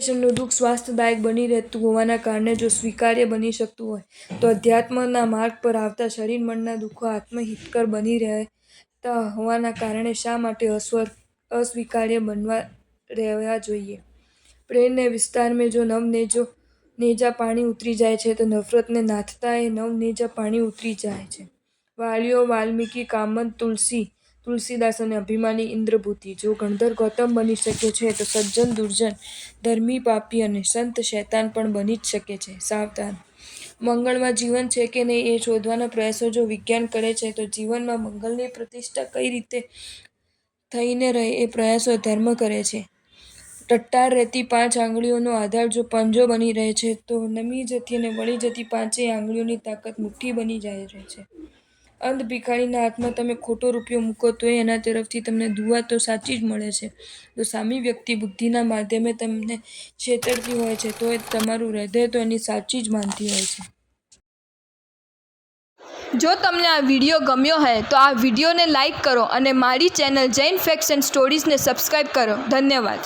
નું દુઃખ સ્વાસ્થ્યદાયક બની રહેતું હોવાના કારણે જો સ્વીકાર્ય બની શકતું હોય તો અધ્યાત્મના માર્ગ પર આવતા શરીર મનના દુઃખો આત્મહિતકર બની રહેતા હોવાના કારણે શા માટે અસ્વીકાર્ય બનવા રહેવા જોઈએ? પ્રેરને વિસ્તાર में जो નેજા પાણી ઉતરી જાય છે તો નફરતને નાથતા એ નેજા પાણી ઉતરી જાય છે। વાલિયો વાલ્મીકી કામદ તુલસીદાસ અને અભિમાની ઇન્દ્રભૂતિ। જો ગણધર ગૌતમ બની શકે છે તો સજ્જન દુર્જન, ધર્મી પાપી અને સંત શૈતાન પણ બની જ શકે છે। સાવધાન! મંગળમાં જીવન છે કે નહીં એ શોધવાના પ્રયાસો જો વિજ્ઞાન કરે છે તો જીવનમાં મંગળની પ્રતિષ્ઠા કઈ રીતે થઈને રહે એ પ્રયાસો ધર્મ કરે છે। ટટ્ટાર રહેતી 5 આંગળીઓનો આધાર જો પંજો બની રહે છે તો નમી જતી અને વળી જતી 5 આંગળીઓની તાકાત મુઠ્ઠી બની જાય છે। અંધ ભિખારીના હાથમાં તમે ખોટો રૂપિયો મૂકો તોય એના તરફથી તમને દુઆ તો સાચી જ મળે છે। જો સામી વ્યક્તિ બુદ્ધિના માધ્યમે તમને છેતરતી હોય છે તોય તમારું હૃદય તો એની સાચી જ માનતી હોય છે। જો તમને આ વિડીયો ગમ્યો હોય તો આ વિડીયોને લાઈક કરો અને મારી ચેનલ જૈન ફેક્ટ્સ એન્ડ સ્ટોરીઝને સબસ્ક્રાઈબ કરો। ધન્યવાદ।